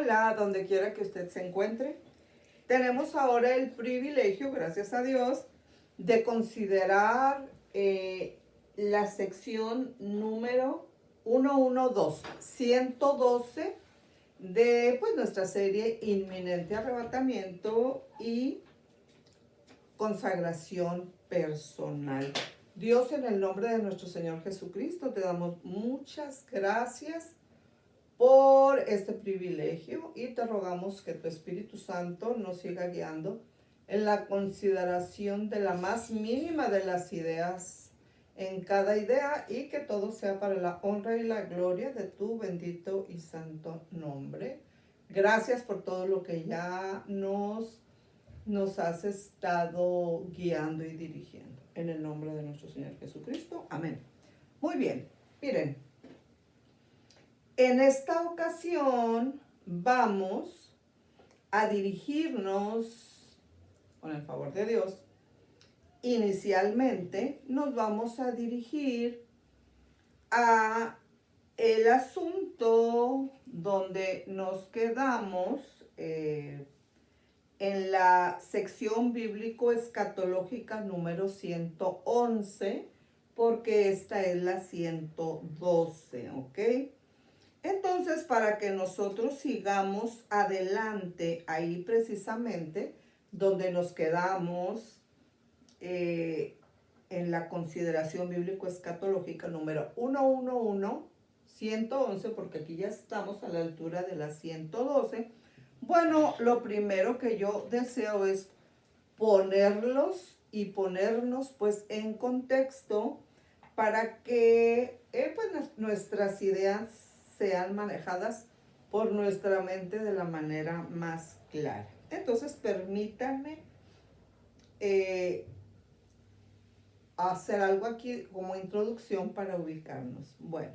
Hola, donde quiera que usted se encuentre. Tenemos ahora el privilegio, gracias a Dios, de considerar la sección número 112 de pues, nuestra serie Inminente Arrebatamiento y Consagración Personal. Dios, en el nombre de nuestro Señor Jesucristo, te damos muchas gracias por este privilegio y te rogamos que tu Espíritu Santo nos siga guiando en la consideración de la más mínima de las ideas en cada idea y que todo sea para la honra y la gloria de tu bendito y santo nombre. Gracias por todo lo que ya nos has estado guiando y dirigiendo. En el nombre de nuestro Señor Jesucristo. Amén. Muy bien, miren. En esta ocasión vamos a dirigirnos, con el favor de Dios, inicialmente nos vamos a dirigir a el asunto donde nos quedamos en la sección bíblico-escatológica número 111, porque esta es la 112, ¿ok? Entonces, para que nosotros sigamos adelante ahí precisamente donde nos quedamos en la consideración bíblico-escatológica número 111, porque aquí ya estamos a la altura de la 112. Bueno, lo primero que yo deseo es ponerlos y ponernos pues en contexto para que pues, nuestras ideas sean manejadas por nuestra mente de la manera más clara. Entonces, permítanme hacer algo aquí como introducción para ubicarnos. Bueno,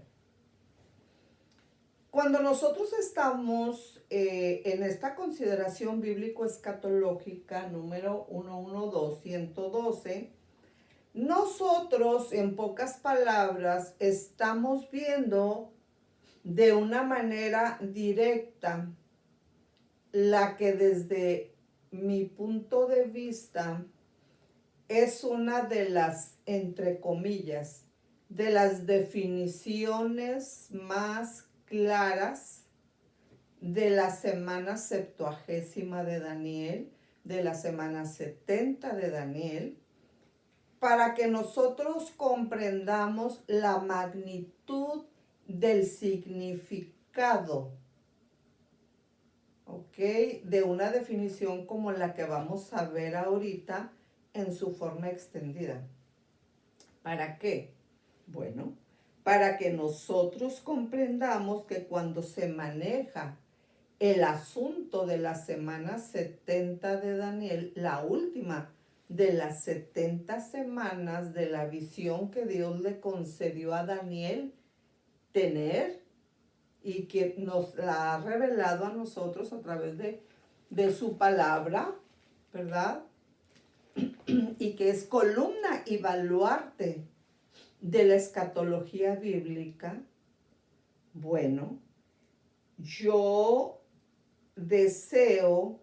cuando nosotros estamos en esta consideración bíblico-escatológica número 112, nosotros, en pocas palabras, estamos viendo de una manera directa la que desde mi punto de vista es una de las, entre comillas, de las definiciones más claras de la semana 70 de Daniel, de la semana 70 de Daniel, para que nosotros comprendamos la magnitud del significado, ¿ok? De una definición como la que vamos a ver ahorita en su forma extendida. ¿Para qué? Bueno, para que nosotros comprendamos que cuando se maneja el asunto de la semana 70 de Daniel, la última de las 70 semanas de la visión que Dios le concedió a Daniel tener y que nos la ha revelado a nosotros a través de su palabra, ¿verdad? Y que es columna y baluarte de la escatología bíblica. Bueno, yo deseo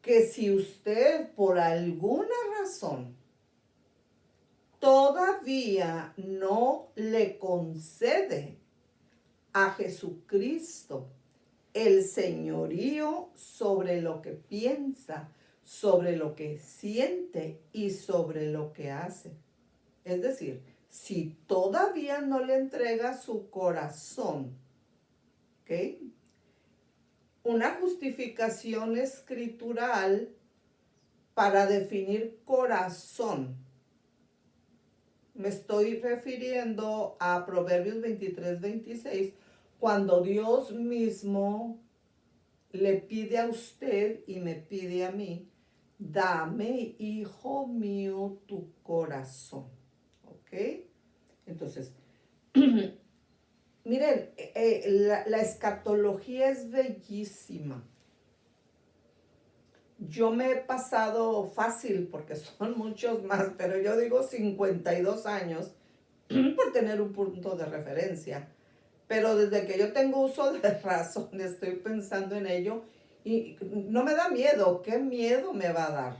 que si usted por alguna razón todavía no le concede a Jesucristo el señorío sobre lo que piensa, sobre lo que siente y sobre lo que hace. Es decir, si todavía no le entrega su corazón, ¿ok? Una justificación escritural para definir corazón. Me estoy refiriendo a Proverbios 23-26, cuando Dios mismo le pide a usted y me pide a mí, dame, hijo mío, tu corazón. ¿Ok? Entonces, miren, la escatología es bellísima. Yo me he pasado fácil, porque son muchos más, pero yo digo 52 años, por tener un punto de referencia, pero desde que yo tengo uso de razón estoy pensando en ello y no me da miedo. ¿Qué miedo me va a dar?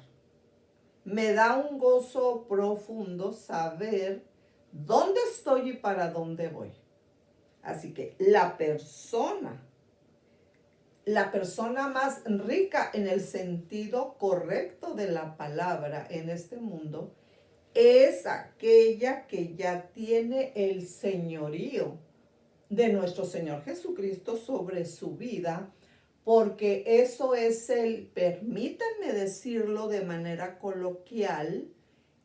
Me da un gozo profundo saber dónde estoy y para dónde voy. Así que la persona más rica en el sentido correcto de la palabra en este mundo, es aquella que ya tiene el señorío de nuestro Señor Jesucristo sobre su vida, porque eso es permítanme decirlo de manera coloquial,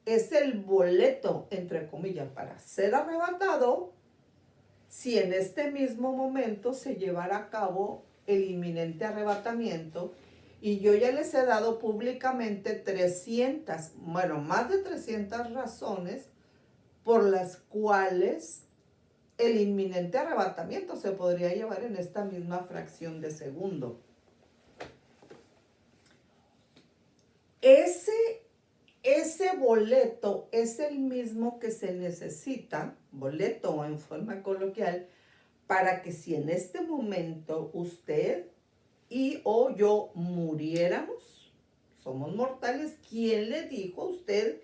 es el boleto, entre comillas, para ser arrebatado si en este mismo momento se llevara a cabo el inminente arrebatamiento. Y yo ya les he dado públicamente más de 300 razones por las cuales el inminente arrebatamiento se podría llevar en esta misma fracción de segundo. Ese boleto es el mismo que se necesita, boleto en forma coloquial, para que si en este momento usted y o yo muriéramos, somos mortales, ¿quién le dijo a usted?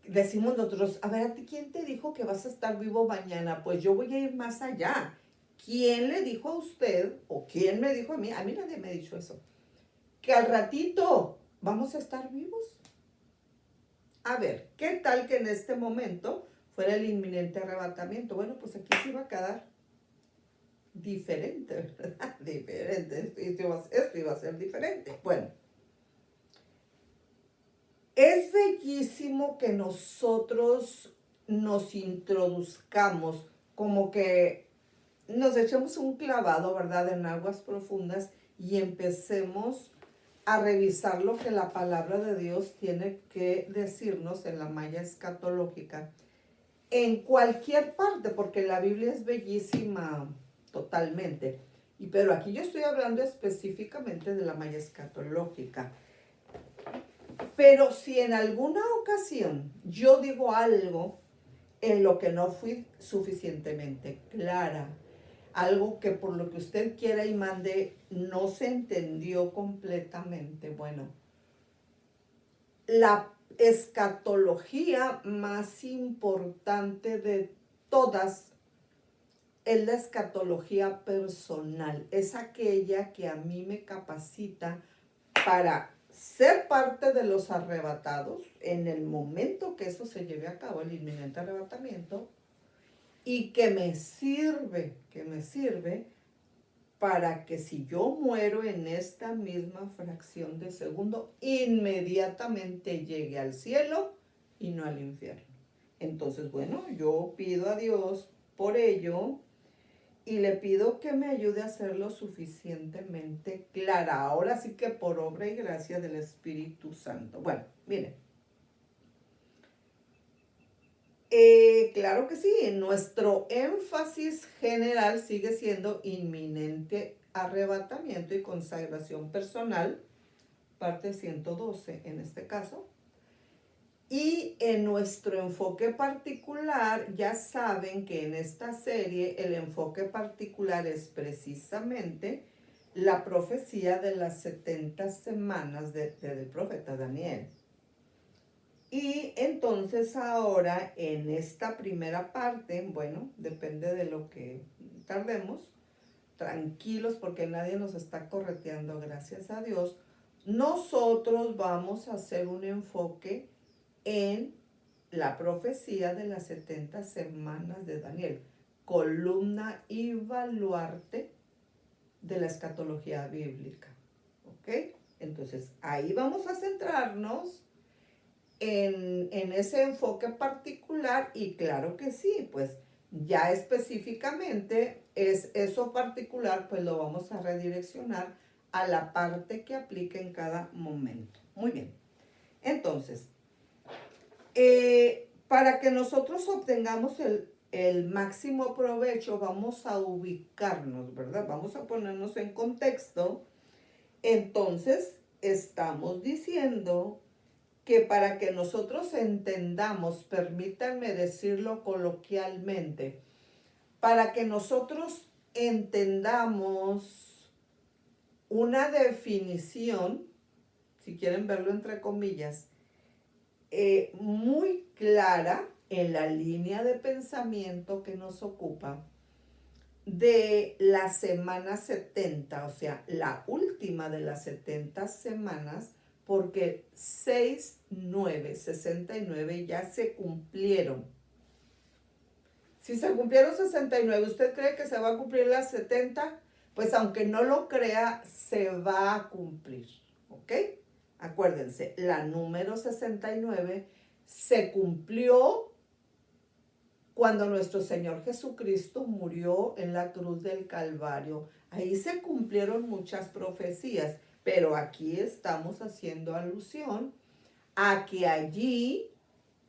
Decimos nosotros, a ver, ¿a ti quién te dijo que vas a estar vivo mañana? Pues yo voy a ir más allá. ¿Quién le dijo a usted, o quién me dijo a mí nadie me ha dicho eso, que al ratito vamos a estar vivos? A ver, ¿qué tal que en este momento fuera el inminente arrebatamiento? Bueno, pues aquí se iba a quedar diferente, ¿verdad? Diferente, esto iba a ser diferente. Bueno, es bellísimo que nosotros nos introduzcamos, como que nos echemos un clavado, ¿verdad?, en aguas profundas y empecemos a revisar lo que la palabra de Dios tiene que decirnos en la malla escatológica, en cualquier parte, porque la Biblia es bellísima totalmente. Pero aquí yo estoy hablando específicamente de la malla escatológica. Pero si en alguna ocasión yo digo algo en lo que no fui suficientemente clara, algo que por lo que usted quiera y mande no se entendió completamente, bueno, la escatología más importante de todas es la escatología personal. Es aquella que a mí me capacita para ser parte de los arrebatados en el momento que eso se lleve a cabo, el inminente arrebatamiento, y que me sirve para que si yo muero en esta misma fracción de segundo, inmediatamente llegue al cielo y no al infierno. Entonces, bueno, yo pido a Dios por ello y le pido que me ayude a hacerlo suficientemente clara. Ahora sí que por obra y gracia del Espíritu Santo. Bueno, miren. Claro que sí, nuestro énfasis general sigue siendo inminente arrebatamiento y consagración personal, parte 112 en este caso. Y en nuestro enfoque particular, ya saben que en esta serie el enfoque particular es precisamente la profecía de las 70 semanas del profeta Daniel. Y entonces ahora en esta primera parte, bueno, depende de lo que tardemos, tranquilos porque nadie nos está correteando, gracias a Dios, nosotros vamos a hacer un enfoque en la profecía de las 70 semanas de Daniel, columna y baluarte de la escatología bíblica. ¿Ok? Entonces ahí vamos a centrarnos en ese enfoque particular y claro que sí, pues ya específicamente es eso particular, pues lo vamos a redireccionar a la parte que aplique en cada momento. Muy bien. Entonces, para que nosotros obtengamos el máximo provecho, vamos a ubicarnos, ¿verdad? Vamos a ponernos en contexto. Entonces, estamos diciendo que para que nosotros entendamos, permítanme decirlo coloquialmente, para que nosotros entendamos una definición, si quieren verlo entre comillas, muy clara en la línea de pensamiento que nos ocupa de la semana 70, o sea, la última de las 70 semanas, porque 6, 9, 69 ya se cumplieron. Si se cumplieron 69, ¿usted cree que se va a cumplir las 70? Pues aunque no lo crea, se va a cumplir, ¿ok? Acuérdense, la número 69 se cumplió cuando nuestro Señor Jesucristo murió en la cruz del Calvario. Ahí se cumplieron muchas profecías, pero aquí estamos haciendo alusión a que allí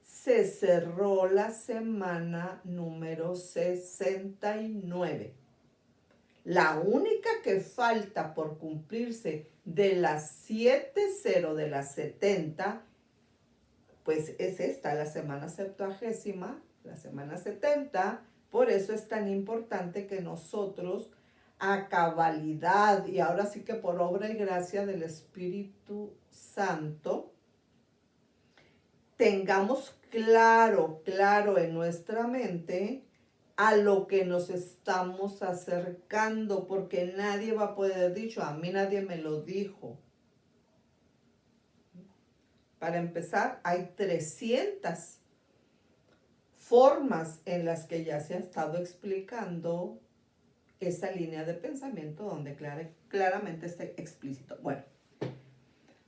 se cerró la semana número 69. La única que falta por cumplirse de las 70 de las 70, pues es esta, la semana 70, la semana 70. Por eso es tan importante que nosotros a cabalidad y ahora sí que por obra y gracia del Espíritu Santo tengamos claro en nuestra mente a lo que nos estamos acercando, porque nadie va a poder decir, a mí nadie me lo dijo. Para empezar, hay 300 formas en las que ya se ha estado explicando esa línea de pensamiento donde claramente está explícito. Bueno,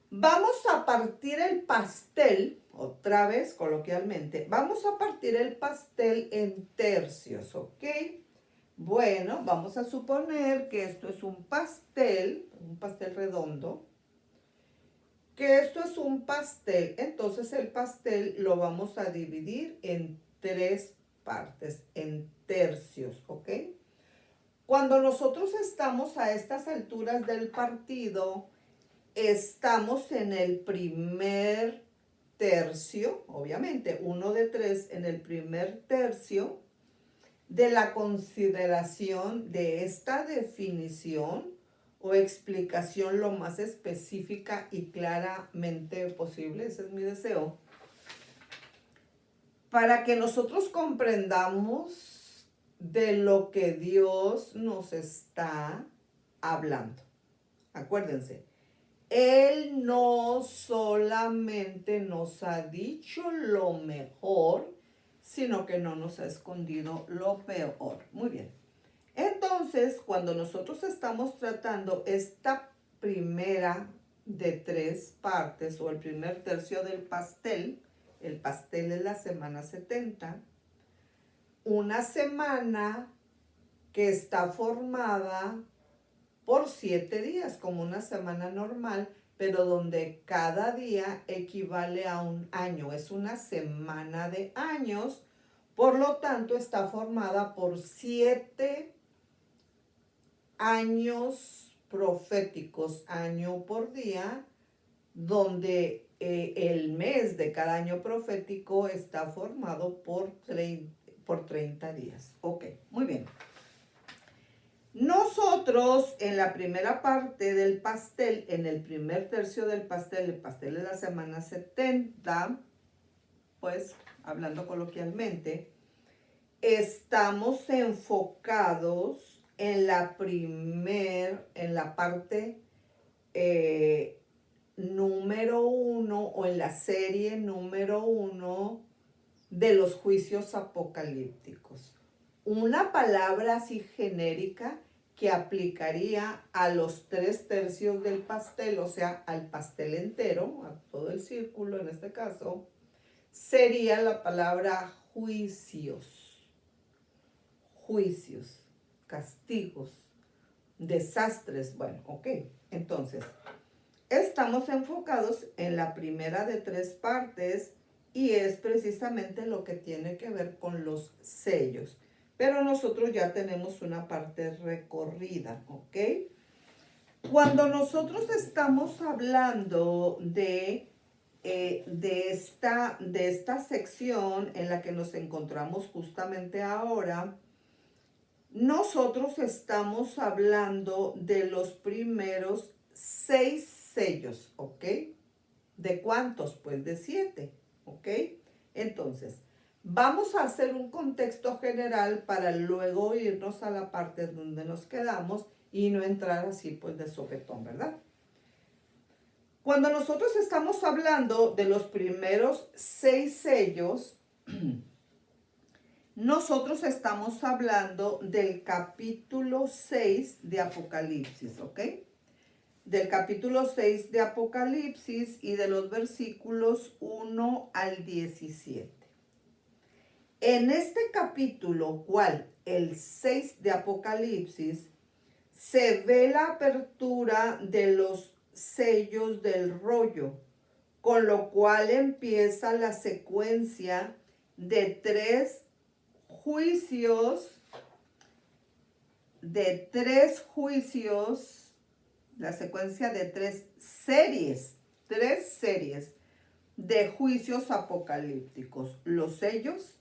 vamos a partir el pastel, otra vez coloquialmente, vamos a partir el pastel en tercios, ¿ok? Bueno, vamos a suponer que esto es un pastel redondo, que esto es un pastel, entonces el pastel lo vamos a dividir en 3 partes, en tercios, ¿ok? Cuando nosotros estamos a estas alturas del partido, estamos en el primer tercio, obviamente, 1 de 3 en el primer tercio de la consideración de esta definición o explicación lo más específica y claramente posible, ese es mi deseo, para que nosotros comprendamos de lo que Dios nos está hablando. Acuérdense, Él no solamente nos ha dicho lo mejor, sino que no nos ha escondido lo peor. Muy bien. Entonces, cuando nosotros estamos tratando esta primera de 3 partes o el primer tercio del pastel, el pastel es la semana 70, una semana que está formada por 7 días, como una semana normal, pero donde cada día equivale a un año. Es una semana de años, por lo tanto está formada por 7 años proféticos, año por día, donde el mes de cada año profético está formado por 30 días. Ok, muy bien. Nosotros en la primera parte del pastel, en el primer tercio del pastel, el pastel de la semana 70, pues hablando coloquialmente, estamos enfocados en la parte número 1 o en la serie número 1 de los juicios apocalípticos. Una palabra así genérica que aplicaría a los 3 tercios del pastel, o sea, al pastel entero, a todo el círculo en este caso, sería la palabra juicios. Juicios, castigos, desastres. Bueno, ok. Entonces, estamos enfocados en la primera de 3 partes y es precisamente lo que tiene que ver con los sellos. Pero nosotros ya tenemos una parte recorrida, ¿ok? Cuando nosotros estamos hablando de esta sección en la que nos encontramos justamente ahora, nosotros estamos hablando de los primeros 6 sellos, ¿ok? ¿De cuántos? Pues de 7, ¿ok? Entonces, vamos a hacer un contexto general para luego irnos a la parte donde nos quedamos y no entrar así pues de sopetón, ¿verdad? Cuando nosotros estamos hablando de los primeros 6 sellos, nosotros estamos hablando del capítulo 6 de Apocalipsis, ¿ok? Del capítulo 6 de Apocalipsis y de los versículos 1 al 17. En este capítulo, cual el 6 de Apocalipsis, se ve la apertura de los sellos del rollo, con lo cual empieza la secuencia de 3 juicios, la secuencia de 3 series de juicios apocalípticos, los sellos,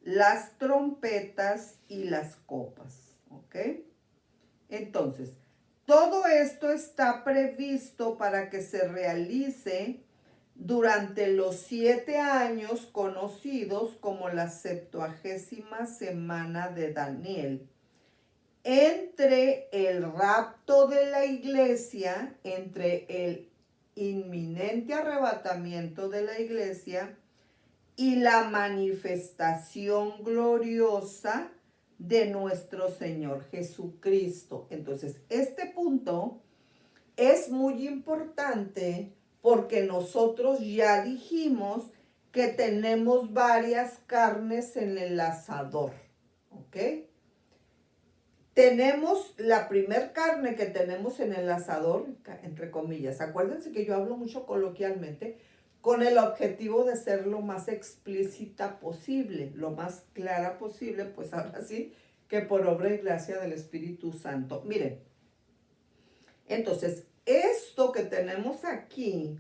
las trompetas y las copas, ¿ok? Entonces, todo esto está previsto para que se realice durante los 7 años conocidos como la 70ª semana de Daniel, entre el rapto de la iglesia, entre el inminente arrebatamiento de la iglesia y la manifestación gloriosa de nuestro Señor Jesucristo. Entonces, este punto es muy importante porque nosotros ya dijimos que tenemos varias carnes en el asador, ¿ok? Tenemos la primer carne que tenemos en el asador, entre comillas. Acuérdense que yo hablo mucho coloquialmente con el objetivo de ser lo más explícita posible, lo más clara posible, pues ahora sí, que por obra y gracia del Espíritu Santo. Miren, entonces, esto que tenemos aquí,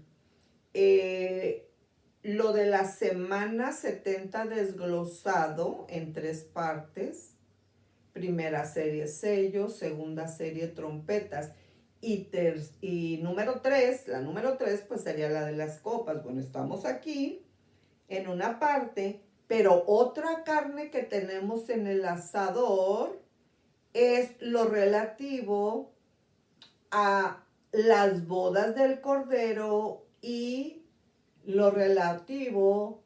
lo de la semana 70 desglosado en 3 partes, primera serie sellos, segunda serie trompetas y número 3, la número 3 pues sería la de las copas. Bueno, estamos aquí en una parte, pero otra carne que tenemos en el asador es lo relativo a las bodas del Cordero y lo relativo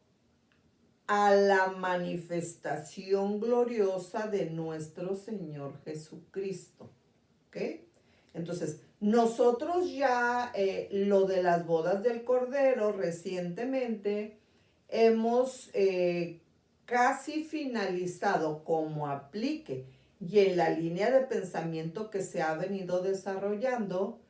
a la manifestación gloriosa de nuestro Señor Jesucristo. ¿Ok? Entonces, nosotros ya lo de las bodas del Cordero recientemente hemos casi finalizado como aplique y en la línea de pensamiento que se ha venido desarrollando,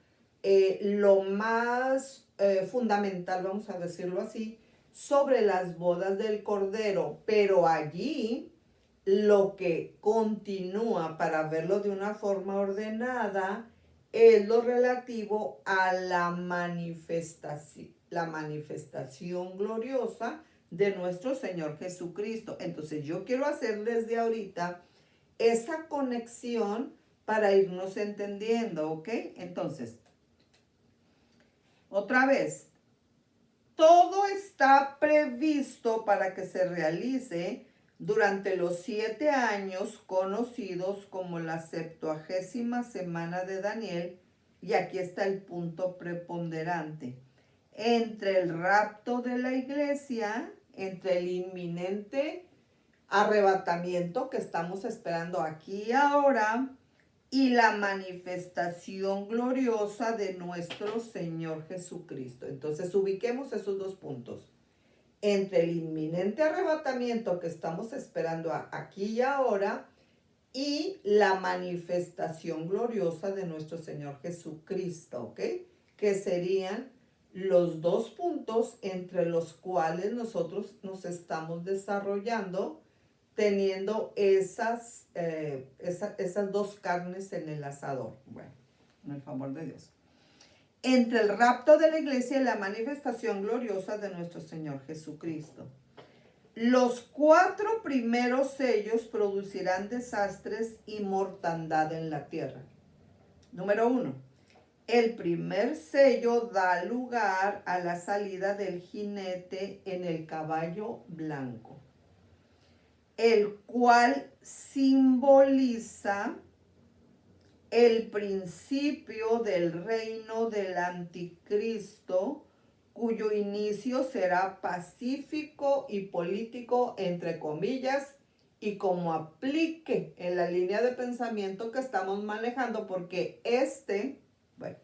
lo más fundamental, vamos a decirlo así, sobre las bodas del Cordero, pero allí lo que continúa para verlo de una forma ordenada es lo relativo a la manifestación gloriosa de nuestro Señor Jesucristo. Entonces yo quiero hacer desde ahorita esa conexión para irnos entendiendo, ¿ok? Entonces, otra vez, todo está previsto para que se realice durante los 7 años conocidos como la 70ª semana de Daniel, y aquí está el punto preponderante, entre el rapto de la iglesia, entre el inminente arrebatamiento que estamos esperando aquí y ahora, y la manifestación gloriosa de nuestro Señor Jesucristo. Entonces ubiquemos esos 2 puntos. Entre el inminente arrebatamiento que estamos esperando aquí y ahora y la manifestación gloriosa de nuestro Señor Jesucristo, ¿ok? Que serían los 2 puntos entre los cuales nosotros nos estamos desarrollando, teniendo esas 2 carnes en el asador. Bueno, en el favor de Dios. Entre el rapto de la iglesia y la manifestación gloriosa de nuestro Señor Jesucristo. Los 4 primeros sellos producirán desastres y mortandad en la tierra. Número 1. El primer sello da lugar a la salida del jinete en el caballo blanco, el cual simboliza el principio del reino del anticristo, cuyo inicio será pacífico y político, entre comillas, y como aplique en la línea de pensamiento que estamos manejando, porque bueno,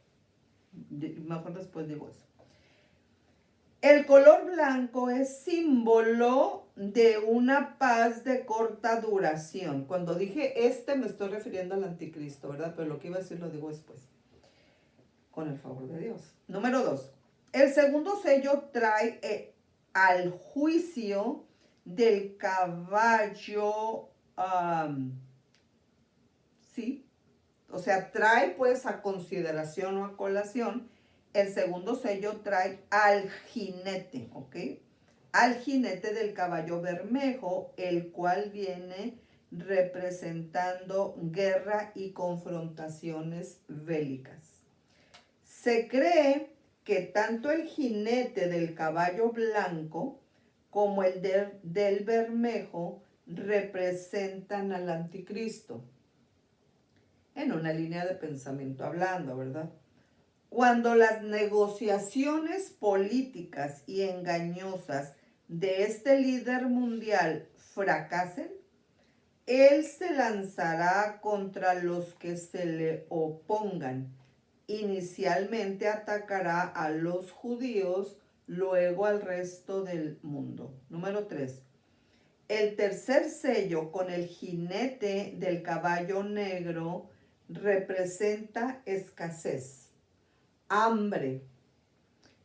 mejor después digo eso. El color blanco es símbolo de una paz de corta duración. Cuando dije me estoy refiriendo al anticristo, ¿verdad? Pero lo que iba a decir lo digo después, con el favor de Dios. Número 2. El segundo sello trae al juicio del caballo, sí, o sea, trae pues a consideración o a colación. El segundo sello trae al jinete, ¿ok? Al jinete del caballo bermejo, el cual viene representando guerra y confrontaciones bélicas. Se cree que tanto el jinete del caballo blanco como el del bermejo representan al anticristo. En una línea de pensamiento hablando, ¿verdad? Cuando las negociaciones políticas y engañosas de este líder mundial fracasen, él se lanzará contra los que se le opongan. Inicialmente atacará a los judíos, luego al resto del mundo. Número 3. El tercer sello con el jinete del caballo negro representa escasez, hambre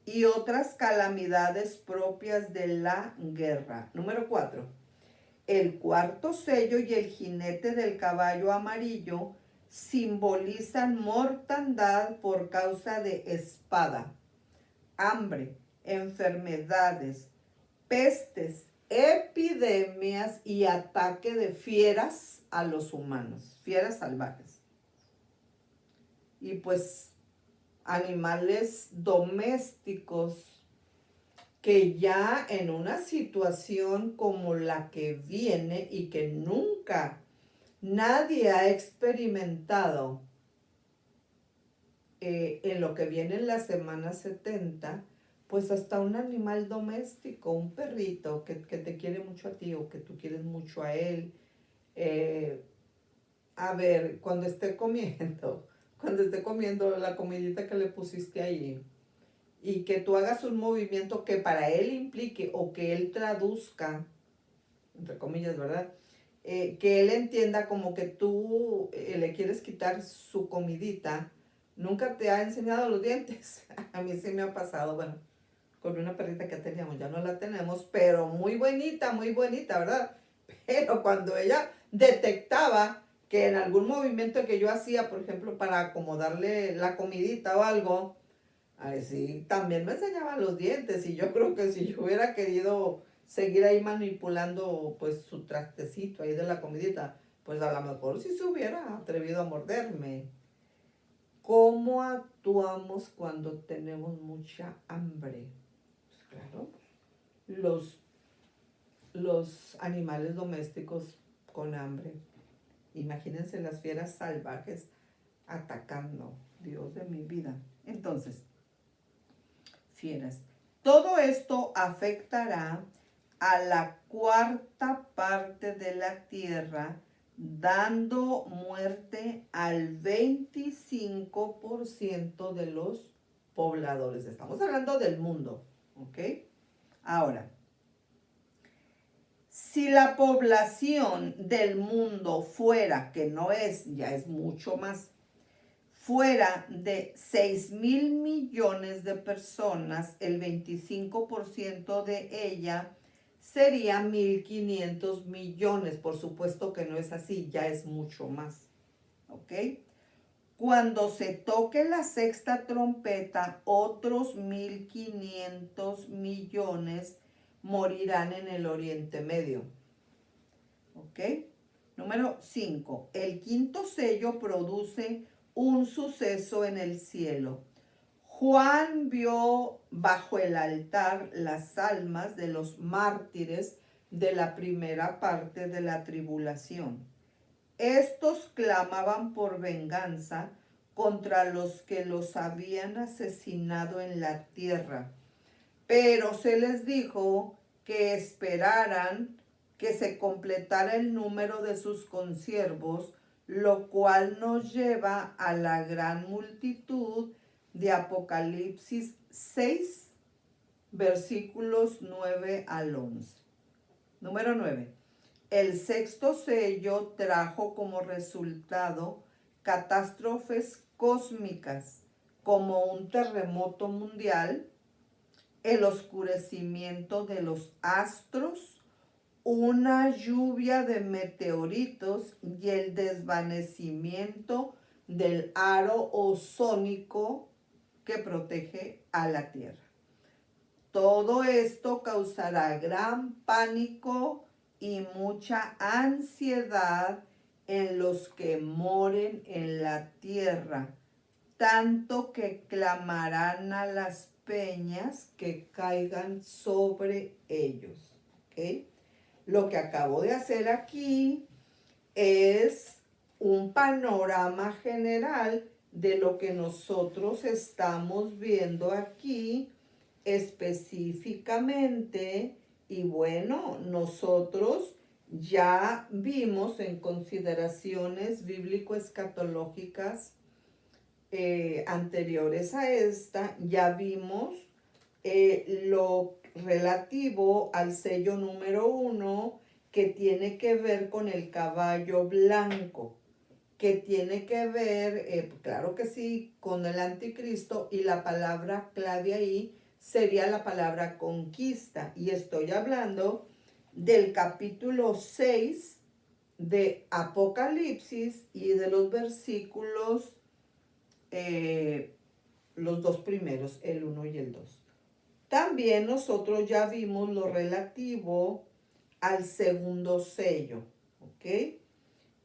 y otras calamidades propias de la guerra. Número 4. El cuarto sello y el jinete del caballo amarillo simbolizan mortandad por causa de espada, hambre, enfermedades, pestes, epidemias y ataque de fieras a los humanos, fieras salvajes. Y pues animales domésticos que ya en una situación como la que viene y que nunca nadie ha experimentado en lo que viene en la semana 70, pues hasta un animal doméstico, un perrito que te quiere mucho a ti o que tú quieres mucho a él, a ver, cuando esté comiendo la comidita que le pusiste allí, y que tú hagas un movimiento que para él implique o que él traduzca, entre comillas, ¿verdad? Que él entienda como que tú le quieres quitar su comidita. Nunca te ha enseñado los dientes. A mí sí me ha pasado, bueno, con una perrita que teníamos, ya no la tenemos, pero muy bonita, ¿verdad? Pero cuando ella detectaba que en algún movimiento que yo hacía, por ejemplo, para acomodarle la comidita o algo, ahí sí, también me enseñaba los dientes. Y yo creo que si yo hubiera querido seguir ahí manipulando pues su trastecito ahí de la comidita, pues a lo mejor sí se hubiera atrevido a morderme. ¿Cómo actuamos cuando tenemos mucha hambre? Pues claro, los animales domésticos con hambre. Imagínense las fieras salvajes atacando. Dios de mi vida. Entonces, fieras. Todo esto afectará a la cuarta parte de la tierra, dando muerte al 25% de los pobladores. Estamos hablando del mundo, ¿ok? Ahora, si la población del mundo fuera, que no es, ya es mucho más, fuera de 6,000 millones de personas, el 25% de ella sería 1,500 millones. Por supuesto que no es así, ya es mucho más. ¿Ok? Cuando se toque la sexta trompeta, otros 1,500 millones morirán en el Oriente Medio. ¿Ok? Número 5. El quinto sello produce un suceso en el cielo. Juan vio bajo el altar las almas de los mártires de la primera parte de la tribulación. Estos clamaban por venganza contra los que los habían asesinado en la tierra, pero se les dijo que esperaran que se completara el número de sus consiervos, lo cual nos lleva a la gran multitud de Apocalipsis 6, versículos 9 al 11. Número 9. El sexto sello trajo como resultado catástrofes cósmicas como un terremoto mundial, el oscurecimiento de los astros, una lluvia de meteoritos y el desvanecimiento del aro ozónico que protege a la Tierra. Todo esto causará gran pánico y mucha ansiedad en los que moren en la tierra, tanto que clamarán a las peñas que caigan sobre ellos. ¿Okay? Lo que acabo de hacer aquí es un panorama general de lo que nosotros estamos viendo aquí específicamente. Y bueno, nosotros ya vimos en consideraciones bíblico-escatológicas anteriores a esta, ya vimos lo relativo al sello número 1, que tiene que ver con el caballo blanco, que tiene que ver, claro que sí, con el anticristo, y la palabra clave ahí sería la palabra conquista. Y estoy hablando del capítulo 6 de Apocalipsis y de los versículos, los dos primeros, el 1 y el 2. También nosotros ya vimos lo relativo al segundo sello, ¿ok?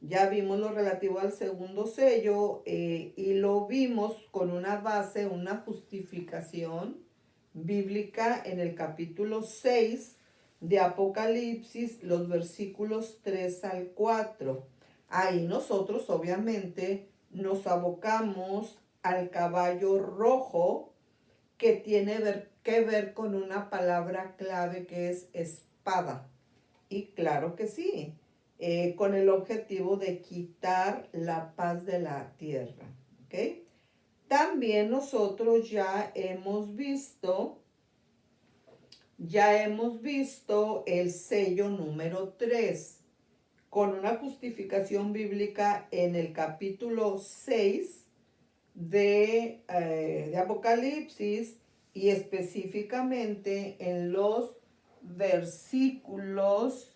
Ya vimos lo relativo al segundo sello y lo vimos con una base, una justificación bíblica en el capítulo 6 de Apocalipsis, los versículos 3 al 4. Ahí nosotros obviamente nos abocamos al caballo rojo, que tiene que ver con una palabra clave que es espada. Y claro que sí, con el objetivo de quitar la paz de la tierra. ¿Okay? También nosotros ya hemos visto el sello número 3, con una justificación bíblica en el capítulo 6 de Apocalipsis, y específicamente en los versículos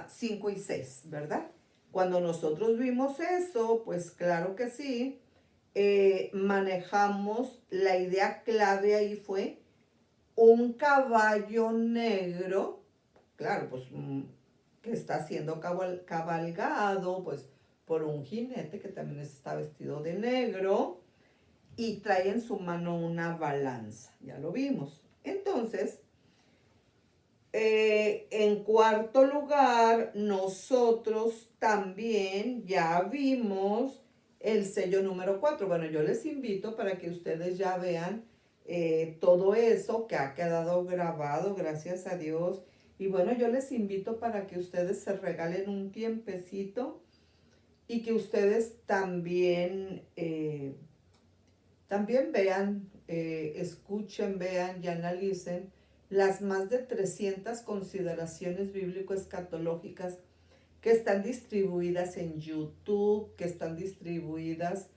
5 y 6, ¿verdad? Cuando nosotros vimos eso, pues claro que sí, manejamos la idea clave ahí fue un caballo negro, claro, pues que está siendo cabalgado, pues por un jinete que también está vestido de negro y trae en su mano una balanza, ya lo vimos. Entonces, en cuarto lugar, nosotros también ya vimos el sello número 4. Bueno, yo les invito para que ustedes ya vean todo eso que ha quedado grabado, gracias a Dios. Y bueno, yo les invito para que ustedes se regalen un tiempecito y que ustedes también, también vean, escuchen, vean y analicen las más de 300 consideraciones bíblico-escatológicas que están distribuidas en YouTube, que están distribuidas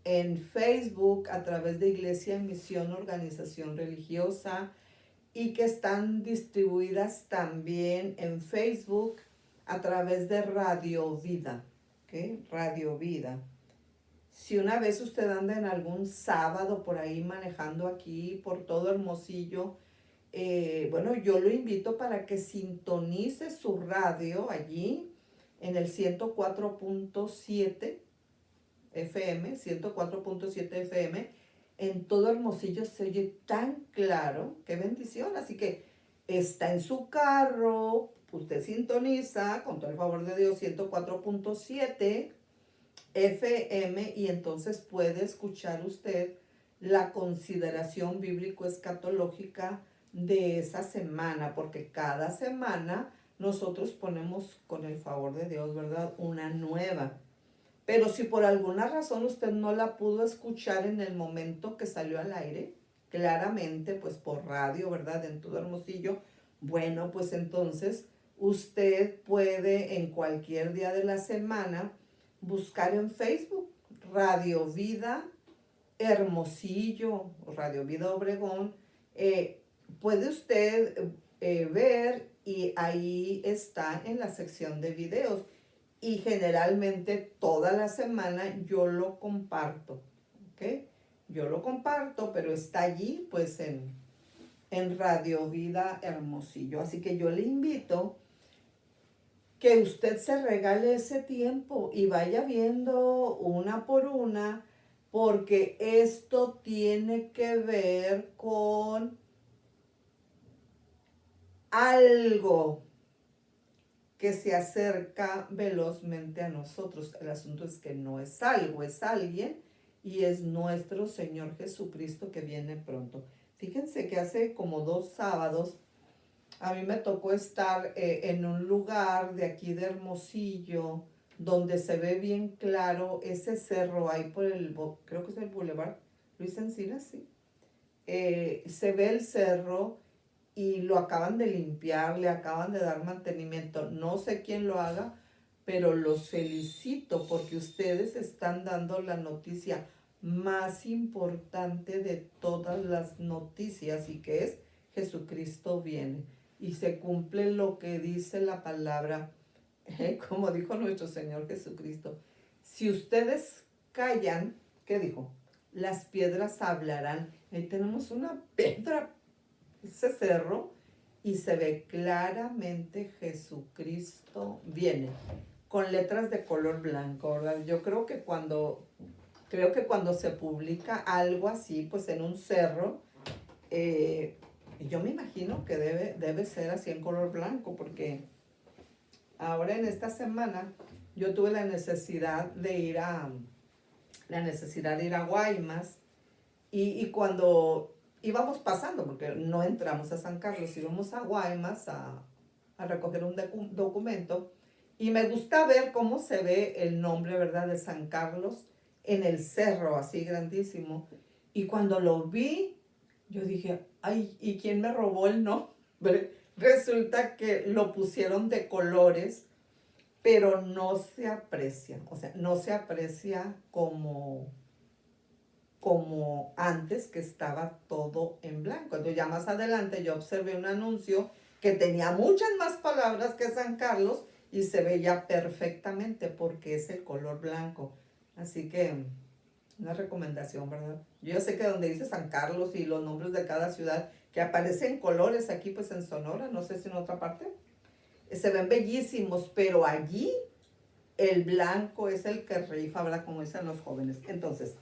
en Facebook a través de Iglesia en Misión, organización religiosa, y que están distribuidas también en Facebook a través de Radio Vida, ¿ok? Radio Vida. Si una vez usted anda en algún sábado por ahí manejando aquí por todo Hermosillo bueno, yo lo invito para que sintonice su radio allí en el 104.7 FM, 104.7 FM. En todo Hermosillo se oye tan claro, qué bendición. Así que está en su carro, usted sintoniza, con todo el favor de Dios, 104.7 FM, y entonces puede escuchar usted la consideración bíblico-escatológica de esa semana, porque cada semana nosotros ponemos, con el favor de Dios, ¿verdad?, una nueva. Pero si por alguna razón usted no la pudo escuchar en el momento que salió al aire, claramente, pues por radio, ¿verdad?, en todo Hermosillo, bueno, pues entonces usted puede en cualquier día de la semana buscar en Facebook Radio Vida Hermosillo, Radio Vida Obregón. Puede usted ver, y ahí está en la sección de videos. Y generalmente toda la semana yo lo comparto, ¿ok? Yo lo comparto, pero está allí pues en Radio Vida Hermosillo. Así que yo le invito que usted se regale ese tiempo y vaya viendo una por una, porque esto tiene que ver con algo que se acerca velozmente a nosotros. El asunto es que no es algo, es alguien, y es nuestro Señor Jesucristo que viene pronto. Fíjense que hace como 2 sábados a mí me tocó estar en un lugar de aquí de Hermosillo, donde se ve bien claro ese cerro ahí por creo que es el Boulevard Luis Encinas, sí. Se ve el cerro y lo acaban de limpiar, le acaban de dar mantenimiento. No sé quién lo haga, pero los felicito porque ustedes están dando la noticia más importante de todas las noticias, y que es Jesucristo viene. Y se cumple lo que dice la palabra, como dijo nuestro Señor Jesucristo. Si ustedes callan, ¿qué dijo? Las piedras hablarán. Ahí tenemos una piedra, ese cerro, y se ve claramente Jesucristo viene, con letras de color blanco, ¿verdad? Yo creo que cuando se publica algo así, pues en un cerro, yo me imagino que debe ser así en color blanco, porque ahora en esta semana yo tuve la necesidad de ir a Guaymas, y cuando íbamos pasando, porque no entramos a San Carlos, íbamos a Guaymas a recoger un documento, y me gusta ver cómo se ve el nombre, ¿verdad?, de San Carlos en el cerro, así grandísimo. Y cuando lo vi, yo dije, ay, ¿y quién me robó el nombre? Resulta que lo pusieron de colores, pero no se aprecia, o sea, no se aprecia como antes, que estaba todo en blanco. Entonces ya más adelante yo observé un anuncio que tenía muchas más palabras que San Carlos y se veía perfectamente porque es el color blanco. Así que una recomendación, ¿verdad? Yo sé que donde dice San Carlos y los nombres de cada ciudad, que aparecen colores aquí pues en Sonora, no sé si en otra parte, se ven bellísimos, pero allí el blanco es el que rifa, ¿verdad? Como dicen los jóvenes. Entonces,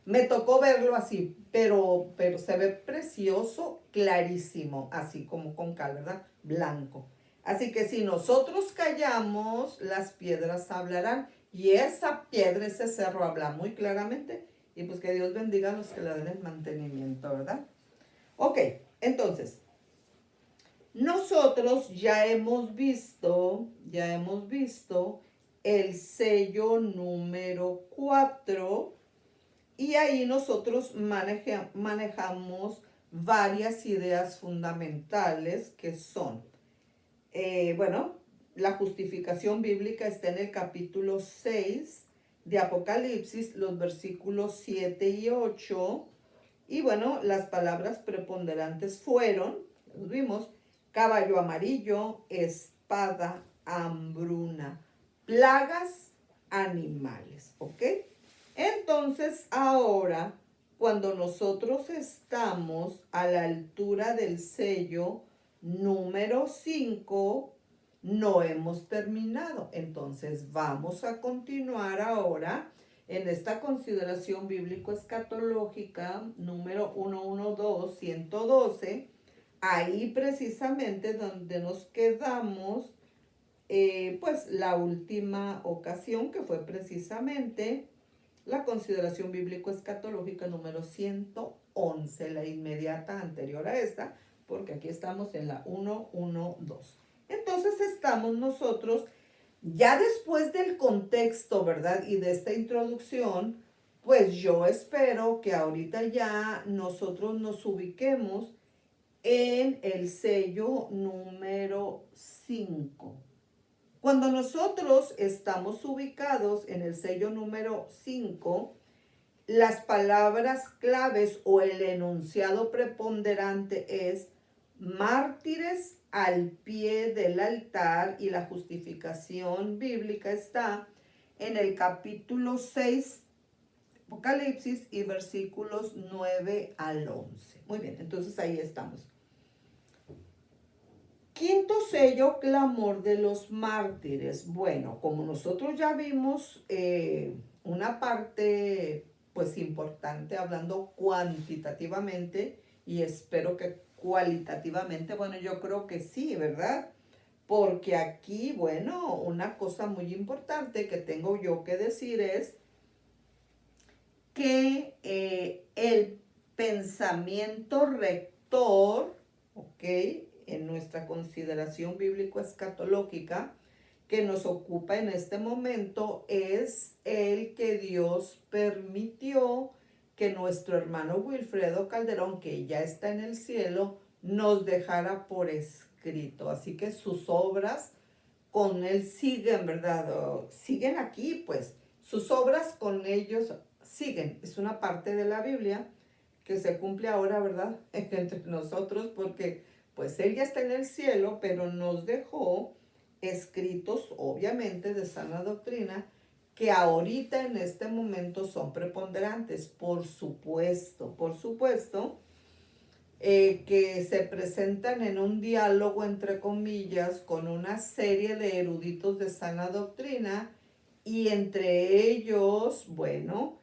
me tocó verlo así, pero se ve precioso, clarísimo, así como con cal, ¿verdad? Blanco. Así que si nosotros callamos, las piedras hablarán. Y esa piedra, ese cerro habla muy claramente. Y pues que Dios bendiga a los que le den el mantenimiento, ¿verdad? Ok, entonces, nosotros ya hemos visto el sello número 4, y ahí nosotros manejamos varias ideas fundamentales que son, bueno, la justificación bíblica está en el capítulo 6 de Apocalipsis, los versículos 7 y 8. Y bueno, las palabras preponderantes fueron, los vimos, caballo amarillo, espada, hambruna, plagas, animales, ¿ok? Entonces ahora, cuando nosotros estamos a la altura del sello número 5, no hemos terminado. Entonces vamos a continuar ahora en esta consideración bíblico-escatológica número 112, ahí precisamente donde nos quedamos, pues la última ocasión, que fue precisamente la consideración bíblico-escatológica número 111, la inmediata anterior a esta, porque aquí estamos en la 112. Entonces estamos nosotros, ya después del contexto, ¿verdad? Y de esta introducción, pues yo espero que ahorita ya nosotros nos ubiquemos en el sello número 5. Cuando nosotros estamos ubicados en el sello número 5, las palabras claves o el enunciado preponderante es mártires al pie del altar, y la justificación bíblica está en el capítulo 6, Apocalipsis, y versículos 9 al 11. Muy bien, entonces ahí estamos. Quinto sello, clamor de los mártires. Bueno, como nosotros ya vimos una parte pues importante hablando cuantitativamente, y espero que cualitativamente, bueno, yo creo que sí, ¿verdad? Porque aquí, bueno, una cosa muy importante que tengo yo que decir es que el pensamiento rector, ¿ok?, en nuestra consideración bíblico-escatológica que nos ocupa en este momento es el que Dios permitió que nuestro hermano Wilfredo Calderón, que ya está en el cielo, nos dejara por escrito. Así que sus obras con él siguen, ¿verdad? Siguen aquí, pues. Sus obras con ellos siguen. Es una parte de la Biblia que se cumple ahora, ¿verdad? Entre nosotros, porque pues él ya está en el cielo, pero nos dejó escritos, obviamente, de sana doctrina, que ahorita en este momento son preponderantes. Por supuesto, que se presentan en un diálogo, entre comillas, con una serie de eruditos de sana doctrina, y entre ellos, bueno,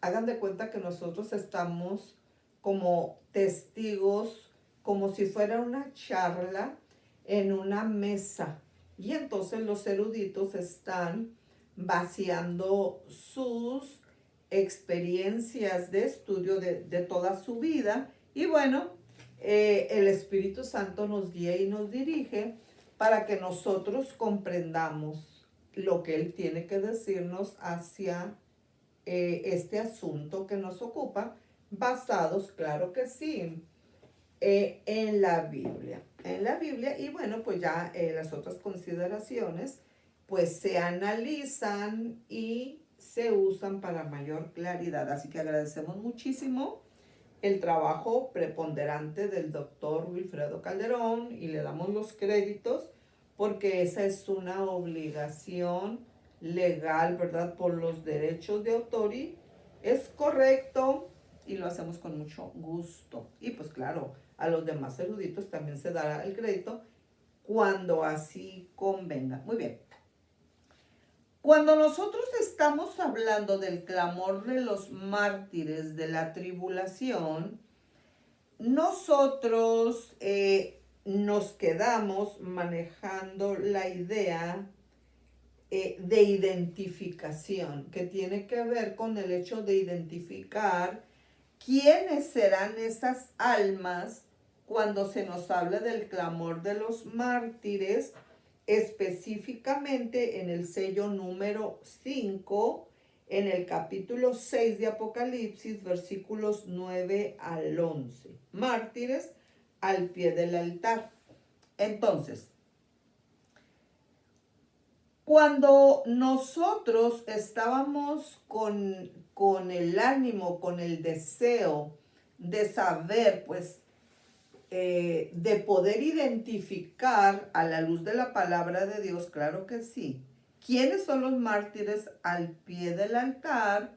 hagan de cuenta que nosotros estamos como testigos, como si fuera una charla en una mesa, y entonces los eruditos están vaciando sus experiencias de estudio de toda su vida, y bueno, el Espíritu Santo nos guía y nos dirige para que nosotros comprendamos lo que Él tiene que decirnos hacia este asunto que nos ocupa, basados, claro que sí, en la Biblia. Y bueno, pues ya las otras consideraciones pues se analizan y se usan para mayor claridad. Así que agradecemos muchísimo el trabajo preponderante del doctor Wilfredo Calderón y le damos los créditos, porque esa es una obligación legal, ¿verdad? Por los derechos de autor, y es correcto y lo hacemos con mucho gusto. Y pues claro, a los demás eruditos también se dará el crédito cuando así convenga. Muy bien. Cuando nosotros estamos hablando del clamor de los mártires de la tribulación, nosotros nos quedamos manejando la idea de identificación, que tiene que ver con el hecho de identificar quiénes serán esas almas cuando se nos habla del clamor de los mártires, específicamente en el sello número 5, en el capítulo 6 de Apocalipsis, versículos 9 al 11. Mártires al pie del altar. Entonces, cuando nosotros estábamos con el ánimo, con el deseo de saber, pues, de poder identificar a la luz de la palabra de Dios, claro que sí, quiénes son los mártires al pie del altar,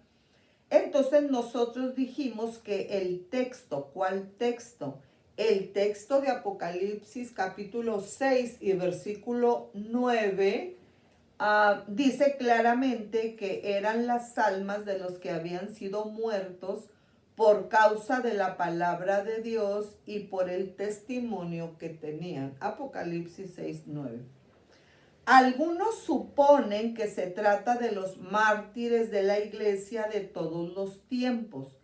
Entonces nosotros dijimos que el texto, ¿cuál texto? El texto de Apocalipsis capítulo 6 y versículo 9 dice claramente que eran las almas de los que habían sido muertos por causa de la palabra de Dios y por el testimonio que tenían. Apocalipsis 6:9. Algunos suponen que se trata de los mártires de la iglesia de todos los tiempos,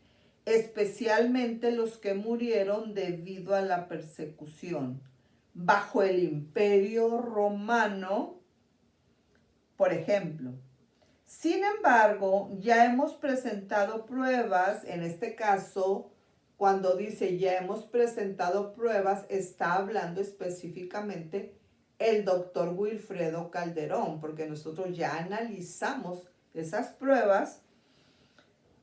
especialmente los que murieron debido a la persecución bajo el imperio romano, por ejemplo. Sin embargo, ya hemos presentado pruebas, en este caso, cuando dice ya hemos presentado pruebas, está hablando específicamente el doctor Wilfredo Calderón, porque nosotros ya analizamos esas pruebas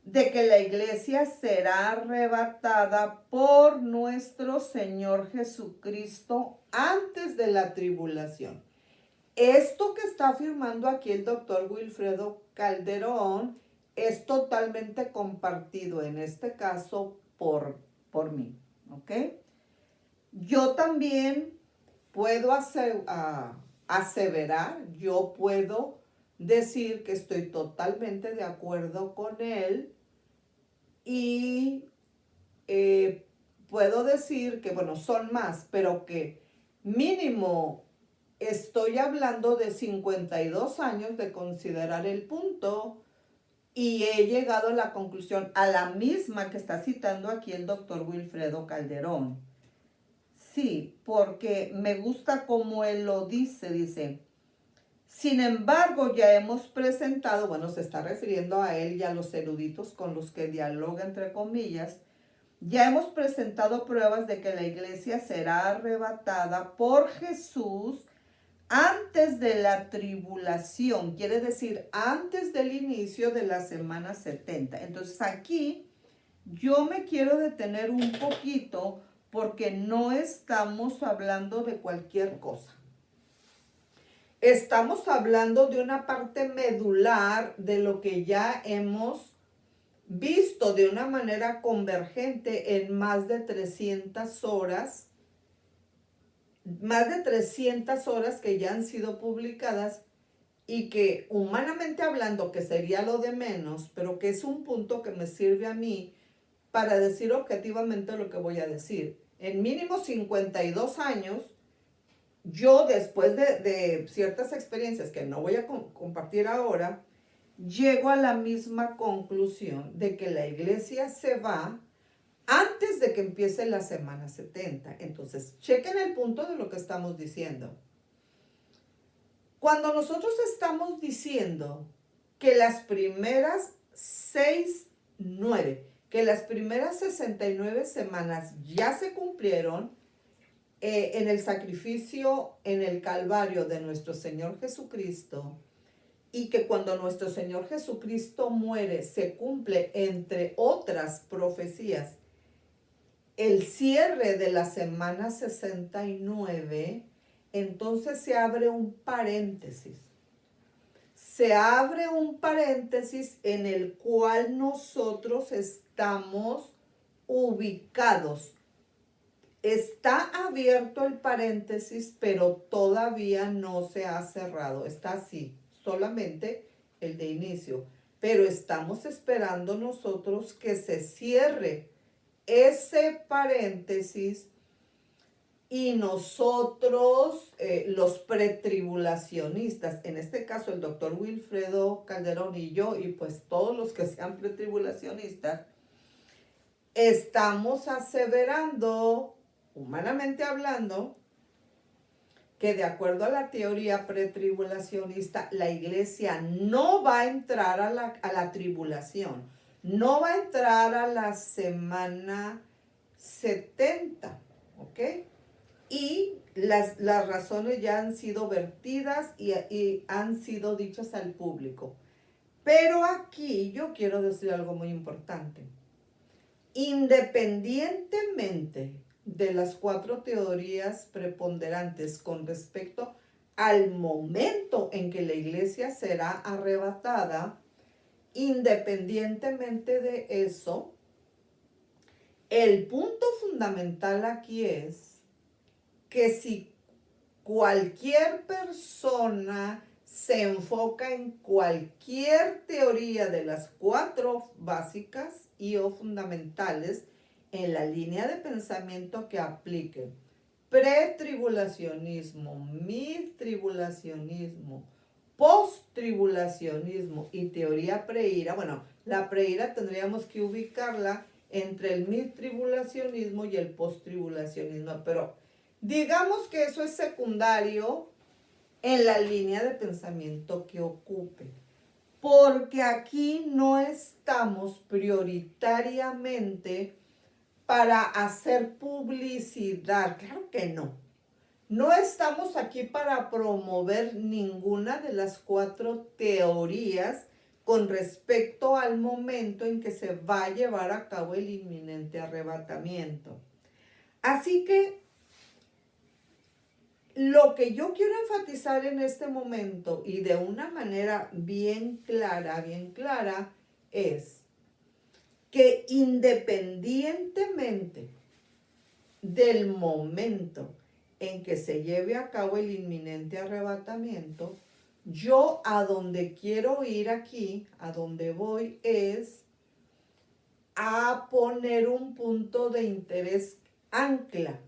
de que la iglesia será arrebatada por nuestro Señor Jesucristo antes de la tribulación. Esto que está afirmando aquí el doctor Wilfredo Calderón es totalmente compartido, en este caso, por mí, ¿ok? Yo también puedo aseverar, yo puedo decir que estoy totalmente de acuerdo con él y puedo decir que, bueno, son más, pero que mínimo estoy hablando de 52 años de considerar el punto y he llegado a la conclusión, a la misma que está citando aquí el doctor Wilfredo Calderón. Sí, porque me gusta como él lo dice, sin embargo ya hemos presentado, bueno, se está refiriendo a él y a los eruditos con los que dialoga entre comillas, ya hemos presentado pruebas de que la iglesia será arrebatada por Jesús antes de la tribulación, quiere decir antes del inicio de la semana 70. Entonces aquí yo me quiero detener un poquito porque no estamos hablando de cualquier cosa. Estamos hablando de una parte medular de lo que ya hemos visto de una manera convergente en más de 300 horas. Más de 300 horas que ya han sido publicadas y que humanamente hablando, que sería lo de menos, pero que es un punto que me sirve a mí para decir objetivamente lo que voy a decir. En mínimo 52 años, yo después de ciertas experiencias que no voy a compartir ahora, llego a la misma conclusión de que la iglesia se va antes de que empiece la semana 70. Entonces, chequen el punto de lo que estamos diciendo. Cuando nosotros estamos diciendo que las primeras 9, que las primeras 69 semanas ya se cumplieron en el sacrificio en el Calvario de nuestro Señor Jesucristo, y que cuando nuestro Señor Jesucristo muere se cumple, entre otras profecías, el cierre de la semana 69, entonces se abre un paréntesis. Se abre un paréntesis en el cual nosotros estamos ubicados. Está abierto el paréntesis, pero todavía no se ha cerrado. Está así, solamente el de inicio. Pero estamos esperando nosotros que se cierre ese paréntesis y nosotros, los pretribulacionistas, en este caso el doctor Wilfredo Calderón y yo, y pues todos los que sean pretribulacionistas, estamos aseverando, humanamente hablando, que de acuerdo a la teoría pretribulacionista, la iglesia no va a entrar a la tribulación, no va a entrar a la semana 70, ¿ok? Y las razones ya han sido vertidas y han sido dichas al público. Pero aquí yo quiero decir algo muy importante. Independientemente de las 4 teorías preponderantes con respecto al momento en que la iglesia será arrebatada, independientemente de eso, el punto fundamental aquí es que si cualquier persona se enfoca en cualquier teoría de las 4 básicas y o fundamentales en la línea de pensamiento que aplique pretribulacionismo, midtribulacionismo, posttribulacionismo y teoría preira. Bueno, la preira tendríamos que ubicarla entre el midtribulacionismo y el posttribulacionismo, pero digamos que eso es secundario en la línea de pensamiento que ocupe, porque aquí no estamos prioritariamente para hacer publicidad, claro que no. No estamos aquí para promover ninguna de las 4 teorías con respecto al momento en que se va a llevar a cabo el inminente arrebatamiento. Así que lo que yo quiero enfatizar en este momento y de una manera bien clara, es que independientemente del momento en que se lleve a cabo el inminente arrebatamiento, yo a donde quiero ir aquí, a donde voy, es a poner un punto de interés ancla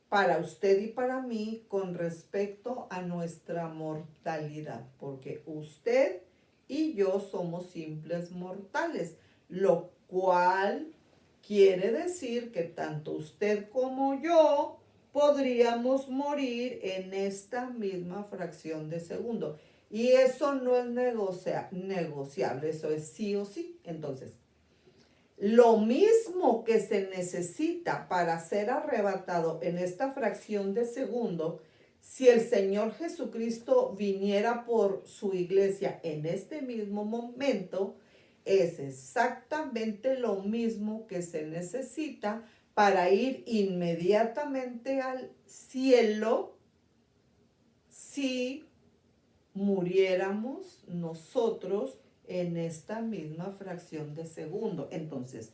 para usted y para mí con respecto a nuestra mortalidad, porque usted y yo somos simples mortales, lo cual quiere decir que tanto usted como yo podríamos morir en esta misma fracción de segundo. Y eso no es negociable, eso es sí o sí. Entonces, lo mismo que se necesita para ser arrebatado en esta fracción de segundo, si el Señor Jesucristo viniera por su iglesia en este mismo momento, es exactamente lo mismo que se necesita para ir inmediatamente al cielo si muriéramos nosotros en esta misma fracción de segundo. Entonces,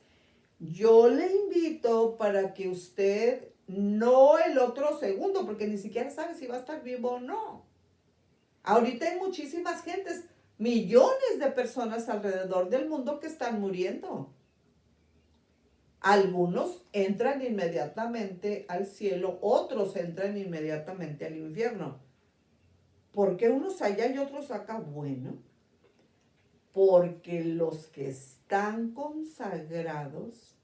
yo le invito para que usted, no el otro segundo, porque ni siquiera sabe si va a estar vivo o no. Ahorita hay muchísimas gentes, millones de personas alrededor del mundo que están muriendo. Algunos entran inmediatamente al cielo, otros entran inmediatamente al infierno. ¿Por qué unos allá y otros acá? Bueno, porque los que están consagrados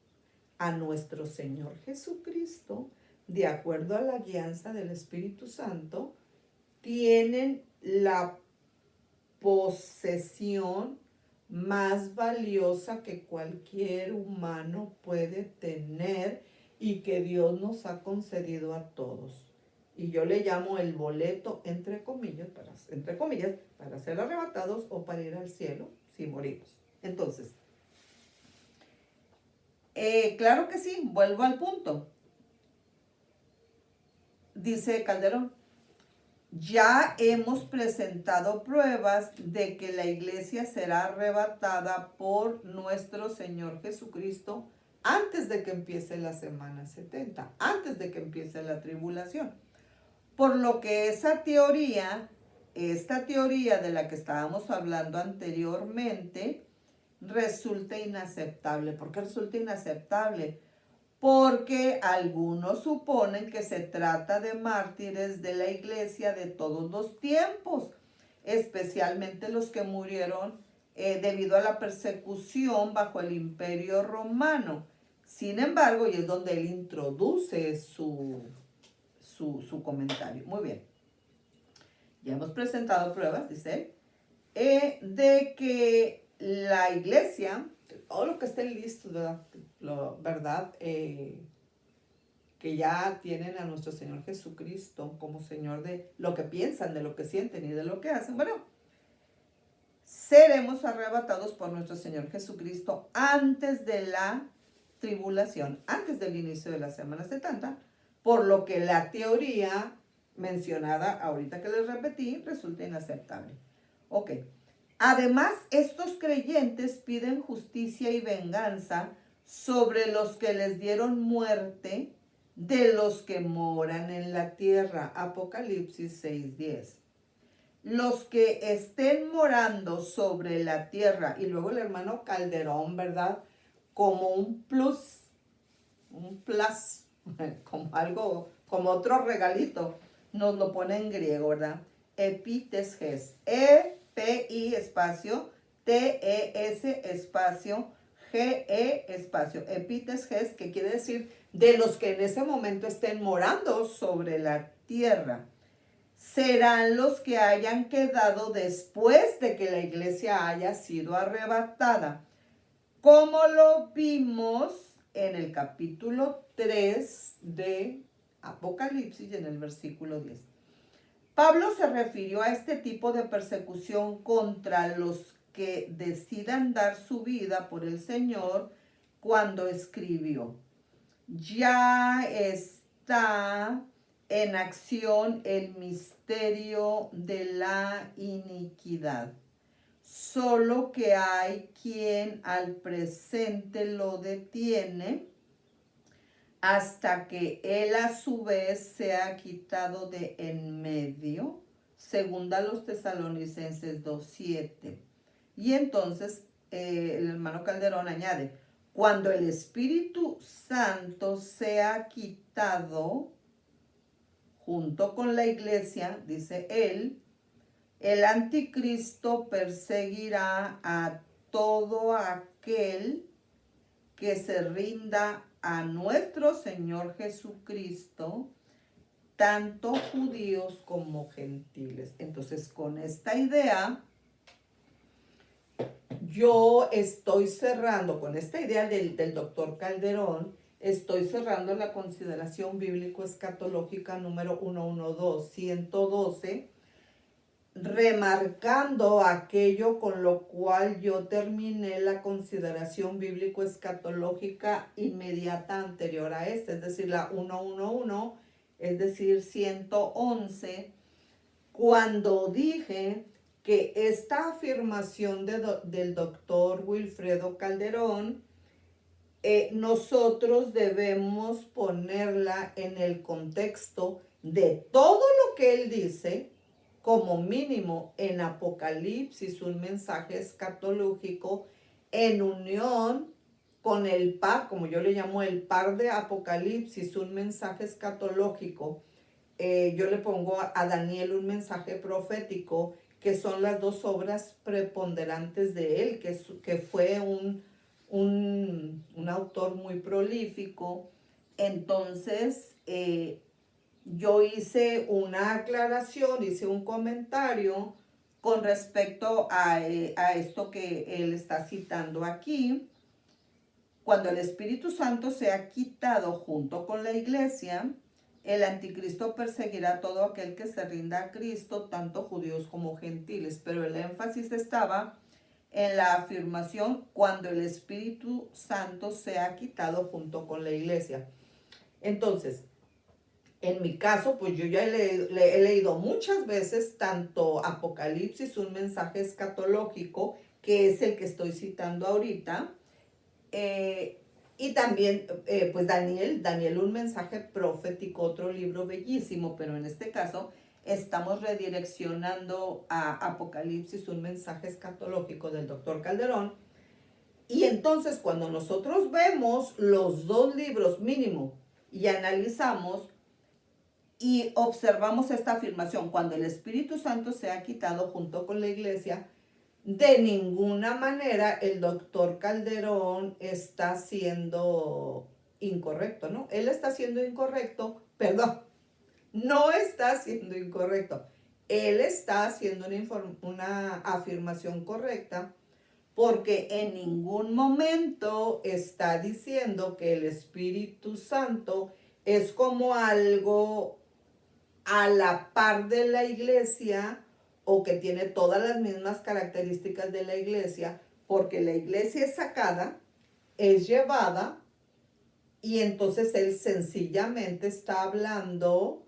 a nuestro Señor Jesucristo, de acuerdo a la guianza del Espíritu Santo, tienen la posesión más valiosa que cualquier humano puede tener y que Dios nos ha concedido a todos. Y yo le llamo el boleto, entre comillas, para ser arrebatados o para ir al cielo si morimos. Entonces, claro que sí, vuelvo al punto. Dice Calderón, ya hemos presentado pruebas de que la iglesia será arrebatada por nuestro Señor Jesucristo antes de que empiece la semana 70, antes de que empiece la tribulación. Por lo que esta teoría de la que estábamos hablando anteriormente, resulta inaceptable. ¿Por qué resulta inaceptable? Porque algunos suponen que se trata de mártires de la iglesia de todos los tiempos, especialmente los que murieron debido a la persecución bajo el Imperio Romano. Sin embargo, y es donde él introduce su comentario. Muy bien. Ya hemos presentado pruebas, dice él, de que la iglesia, todo lo que esté listo, ¿verdad? Que ya tienen a nuestro Señor Jesucristo como Señor de lo que piensan, de lo que sienten y de lo que hacen. Bueno, seremos arrebatados por nuestro Señor Jesucristo antes de la tribulación, antes del inicio de la semana 70, por lo que la teoría mencionada ahorita que les repetí resulta inaceptable. Ok, Además, estos creyentes piden justicia y venganza sobre los que les dieron muerte, de los que moran en la tierra. Apocalipsis 6:10. Los que estén morando sobre la tierra. Y luego el hermano Calderón, ¿verdad? Como un plus, como algo, como otro regalito, nos lo pone en griego, ¿verdad? Epitesges, E-P-I espacio, T-E-S espacio, G-E espacio, epitesges, que quiere decir de los que en ese momento estén morando sobre la tierra. Serán los que hayan quedado después de que la iglesia haya sido arrebatada, como lo vimos en el capítulo 3 de Apocalipsis y en el versículo 10. Pablo se refirió a este tipo de persecución contra los que decidan dar su vida por el Señor cuando escribió: ya está en acción el misterio de la iniquidad, solo que hay quien al presente lo detiene hasta que él a su vez sea quitado de en medio. Segunda a los Tesalonicenses 2:7. Y entonces el hermano Calderón añade: cuando el Espíritu Santo sea quitado junto con la iglesia, dice él, el anticristo perseguirá a todo aquel que se rinda a nuestro Señor Jesucristo, tanto judíos como gentiles. Entonces, con esta idea, yo estoy cerrando, con esta idea del doctor Calderón, estoy cerrando la consideración bíblico-escatológica número 112, remarcando aquello con lo cual yo terminé la consideración bíblico-escatológica inmediata anterior a esta, es decir, la 111, es decir, 111, cuando dije que esta afirmación del doctor Wilfredo Calderón, nosotros debemos ponerla en el contexto de todo lo que él dice, como mínimo en Apocalipsis, un mensaje escatológico, en unión con el par, como yo le llamo el par de Apocalipsis, un mensaje escatológico. Yo le pongo a Daniel un mensaje profético, que son las dos obras preponderantes de él, que fue un autor muy prolífico. Entonces, yo hice una aclaración, hice un comentario con respecto a esto que él está citando aquí. Cuando el Espíritu Santo sea quitado junto con la iglesia, el anticristo perseguirá a todo aquel que se rinda a Cristo, tanto judíos como gentiles. Pero el énfasis estaba en la afirmación cuando el Espíritu Santo sea quitado junto con la iglesia. Entonces, en mi caso, pues yo ya he leído muchas veces tanto Apocalipsis, un mensaje escatológico, que es el que estoy citando ahorita, y también, pues Daniel, un mensaje profético, otro libro bellísimo, pero en este caso estamos redireccionando a Apocalipsis, un mensaje escatológico del doctor Calderón. Y entonces cuando nosotros vemos los dos libros mínimo y analizamos y observamos esta afirmación, cuando el Espíritu Santo sea quitado junto con la iglesia, de ninguna manera el doctor Calderón está siendo incorrecto, ¿no? Él está siendo incorrecto, perdón, no está siendo incorrecto. Él está haciendo una afirmación correcta, porque en ningún momento está diciendo que el Espíritu Santo es como algo a la par de la iglesia, o que tiene todas las mismas características de la iglesia, porque la iglesia es sacada, es llevada, y entonces él sencillamente está hablando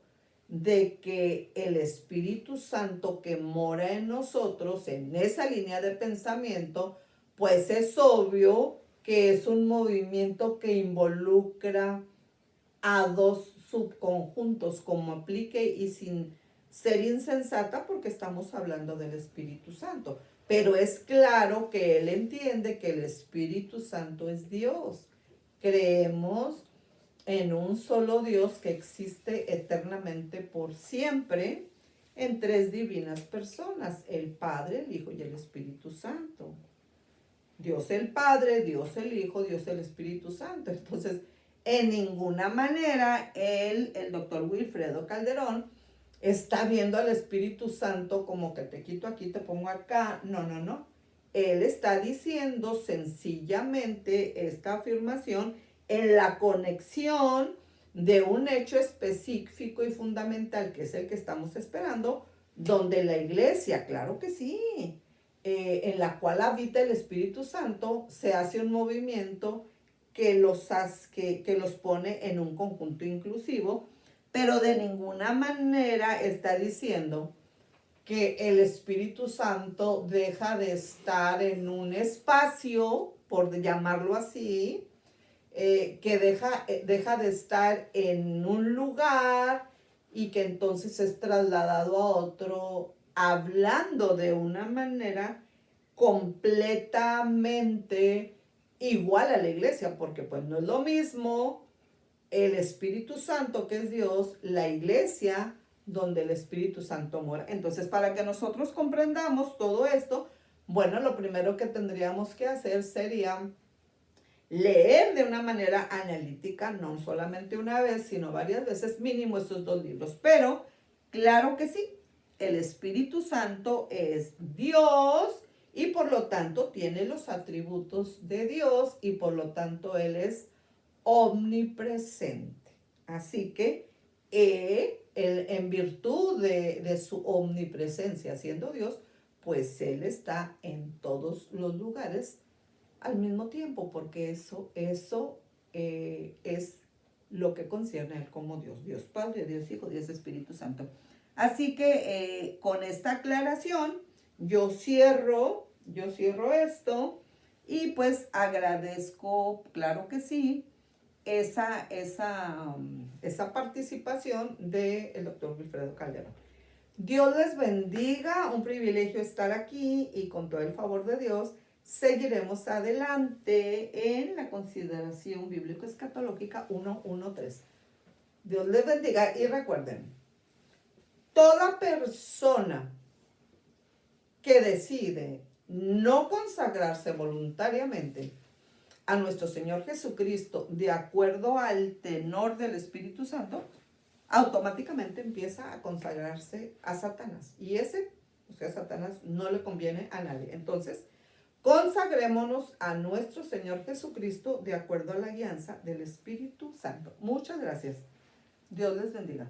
de que el Espíritu Santo que mora en nosotros, en esa línea de pensamiento, pues es obvio que es un movimiento que involucra a dos subconjuntos, como aplique y sin ser insensata porque estamos hablando del Espíritu Santo. Pero es claro que él entiende que el Espíritu Santo es Dios. Creemos en un solo Dios que existe eternamente por siempre en tres divinas personas, el Padre, el Hijo y el Espíritu Santo. Dios el Padre, Dios el Hijo, Dios el Espíritu Santo. Entonces, en ninguna manera el doctor Wilfredo Calderón está viendo al Espíritu Santo como que te quito aquí, te pongo acá. No, no, no. Él está diciendo sencillamente esta afirmación en la conexión de un hecho específico y fundamental, que es el que estamos esperando, donde la iglesia, claro que sí, en la cual habita el Espíritu Santo, se hace un movimiento que los pone en un conjunto inclusivo, pero de ninguna manera está diciendo que el Espíritu Santo deja de estar en un espacio, por llamarlo así, que deja de estar en un lugar y que entonces es trasladado a otro, hablando de una manera completamente igual a la iglesia, porque pues no es lo mismo el Espíritu Santo, que es Dios, la iglesia donde el Espíritu Santo mora. Entonces, para que nosotros comprendamos todo esto, bueno, lo primero que tendríamos que hacer sería leer de una manera analítica, no solamente una vez, sino varias veces, mínimo estos dos libros. Pero, claro que sí, el Espíritu Santo es Dios y por lo tanto tiene los atributos de Dios y por lo tanto Él es omnipresente. Así que él, en virtud de su omnipresencia siendo Dios, pues Él está en todos los lugares al mismo tiempo, porque eso es lo que concierne a Él como Dios. Dios Padre, Dios Hijo, Dios Espíritu Santo. Así que con esta aclaración yo cierro esto y pues agradezco, claro que sí, esa participación del doctor Wilfredo Calderón. Dios les bendiga, un privilegio estar aquí y con todo el favor de Dios seguiremos adelante en la consideración bíblico-escatológica 1.1.3. Dios les bendiga y recuerden, toda persona que decide no consagrarse voluntariamente a nuestro Señor Jesucristo de acuerdo al tenor del Espíritu Santo, automáticamente empieza a consagrarse a Satanás. Y Satanás no le conviene a nadie. Entonces, consagrémonos a nuestro Señor Jesucristo de acuerdo a la guianza del Espíritu Santo. Muchas gracias. Dios les bendiga.